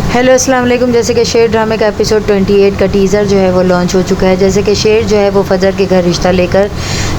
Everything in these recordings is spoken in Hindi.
हेलो अस्सलाम वालेकुम। जैसे कि शेर ड्रामे का एपिसोड 28 का टीज़र जो है वो लॉन्च हो चुका है। जैसे कि शेर जो है वो फजर के घर रिश्ता लेकर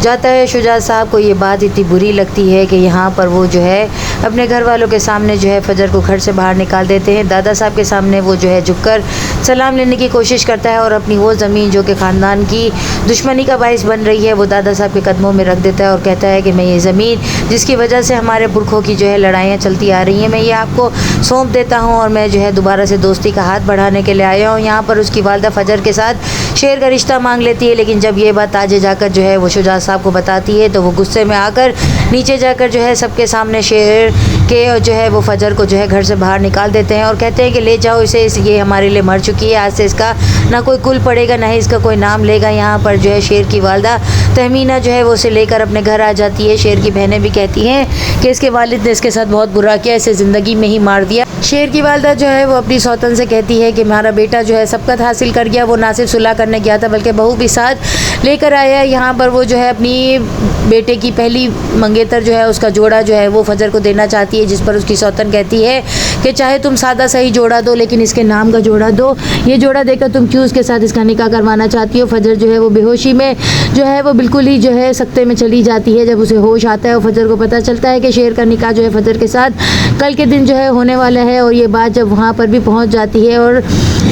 जाता है। शुजा साहब को ये बात इतनी बुरी लगती है कि यहाँ पर वो जो है अपने घर वालों के सामने जो है फजर को घर से बाहर निकाल देते हैं। दादा साहब के सामने वो जो है झुककर सलाम लेने की कोशिश करता है और अपनी वो ज़मीन जो कि ख़ानदान की दुश्मनी का बायस बन रही है वो दादा साहब के कदमों में रख देता है और कहता है कि मैं ये ज़मीन जिसकी वजह से हमारे पुरखों की जो है लड़ाइयाँ चलती आ रही हैं, मैं ये आपको सौंप देता हूँ और मैं जो है दोबारा से दोस्ती का हाथ बढ़ाने के लिए आया हूँ। यहाँ पर उसकी वालदा फजर के साथ शेर का रिश्ता मांग लेती है, लेकिन जब ये बात ताजे जाकर जो है वो शुजा साहब को बताती है तो वो गुस्से में आकर नीचे जाकर जो है सबके सामने शेर के जो है वो फजर को जो है घर से बाहर निकाल देते हैं और कहते हैं कि ले जाओ इसे, ये हमारे लिए मर चुकी है, आज से इसका ना कोई कुल पड़ेगा ना ही इसका कोई नाम लेगा। यहाँ पर जो है शेर की वालदा तहमीना जो है वो उसे लेकर अपने घर आ जाती है। शेर की बहनें भी कहती हैं कि इसके वालिद ने इसके साथ बहुत बुरा किया, इसे ज़िंदगी में ही मार दिया। शेर की वालदा जो है वो अपनी सौतन से कहती है कि हमारा बेटा जो है सबकत हासिल कर गया, वो ना सिर्फ सुलह करने गया था बल्कि बहू भी साथ लेकर आया। यहाँ पर वो जो है अपनी बेटे की पहली मंगेतर जो है उसका जोड़ा जो है वो फजर को देना चाहती है, जिस पर उसकी सौतन कहती है कि चाहे तुम सादा सही जोड़ा दो लेकिन इसके नाम का जोड़ा दो, ये जोड़ा देकर तुम क्यों उसके साथ इसका निकाह करवाना चाहती हो। फजर जो है वो बेहोशी में जो है वो बिल्कुल ही जो है सख्ते में चली जाती है। जब उसे होश आता है और फजर को पता चलता है कि शेर का निकाह जो है फजर के साथ कल के दिन जो है होने वाला है, और ये बात जब वहाँ पर भी पहुँच जाती है और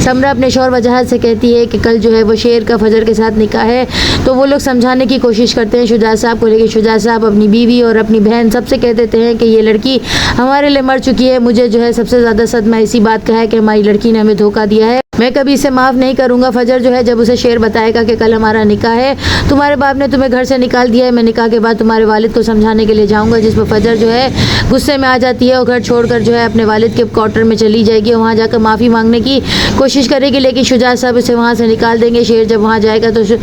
समरा अपने शौहर वजह से कहती है कि कल जो है वो शेर का फजर के साथ निकाह है, तो वो लोग समझाने की कोशिश करते हैं शुजा साहब को, लेकिन शुजा साहब अपनी बीवी और अपनी बहन सबसे कह देते हैं कि ये लड़की हमारे लिए मर चुकी है। मुझे जो है सबसे ज़्यादा सदमा इसी बात का है कि हमारी लड़की ने हमें धोखा दिया है, मैं कभी इसे माफ़ नहीं करूँगा। फजर जो है जब उसे शेर बताएगा कि कल हमारा निकाह है, तुम्हारे बाप ने तुम्हें घर से निकाल दिया है, मैं निकाह के बाद तुम्हारे वालिद को समझाने के लिए जाऊँगा, जिस पर फजर जो है गुस्से में आ जाती है और घर छोड़कर जो है अपने वालिद के क्वार्टर में चली जाएगी और वहाँ जाकर माफ़ी मांगने की कोशिश करेगी, लेकिन शुजा साहब इसे वहाँ से निकाल देंगे। शेर जब वहाँ जाएगा तो जो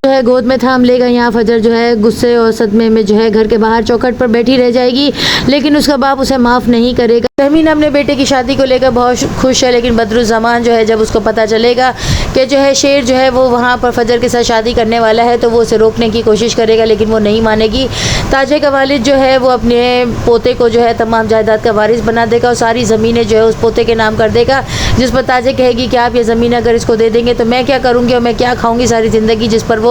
है गोद में थाम लेगा। यहाँ फजर जो है गुस्से और सदमे में जो है घर के बाहर चौखट पर बैठी रह जाएगी, लेकिन उसका बाप उसे माफ़ नहीं करेगा। तहमीन अपने बेटे की शादी को लेकर बहुत खुश है, लेकिन बदरुज़्ज़मान जो है जब उसको पता चलेगा कि जो है शेर जो है वो वहाँ पर फजर के साथ शादी करने वाला है तो वो उसे रोकने की कोशिश करेगा, लेकिन वो नहीं मानेगी। ताजे का वालिद जो है वो अपने पोते को जो है तमाम जायदाद का वारिस बना देगा और सारी ज़मीनें जो है उस पोते के नाम कर देगा, जिस पर ताजे कहेगी कि आप ये ज़मीन अगर इसको दे देंगे तो मैं क्या करूँगी और मैं क्या खाऊँगी सारी ज़िंदगी, जिस पर वो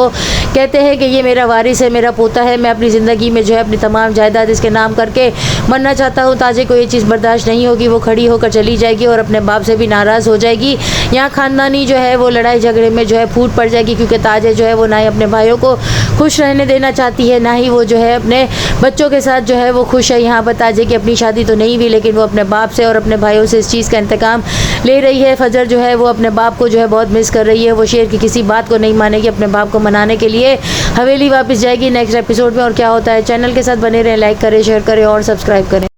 कहते हैं कि ये मेरा वारिस है, मेरा पोता है, मैं अपनी ज़िंदगी में जो है अपनी तमाम जायदाद इसके नाम करके मरना चाहता हूँ। ताजे को ये चीज़ बर्दाश्त नहीं होगी, वो खड़ी होकर चली जाएगी और अपने बाप से भी नाराज़ हो जाएगी। यहाँ ख़ानदानी जो है वो लड़ाई झगड़े में जो है फूट पड़ जाएगी, क्योंकि ताजे जो है वो ना ही अपने भाइयों को खुश रहने देना चाहती है, ना ही वो जो है अपने बच्चों के साथ जो है वो खुश है। यहाँ पर ताजे की अपनी शादी तो नहीं हुई, लेकिन वो अपने बाप से और अपने भाइयों से इस चीज़ का इंतकाम ले रही है। फजर जो है वो अपने बाप को जो है बहुत मिस कर रही है, वो शेर की किसी बात को नहीं मानेगी, अपने बाप को मनाने के लिए हवेली वापस जाएगी नेक्स्ट एपिसोड में। और क्या होता है चैनल के साथ बने रहें, लाइक करें, शेयर करें और सब्सक्राइब करें।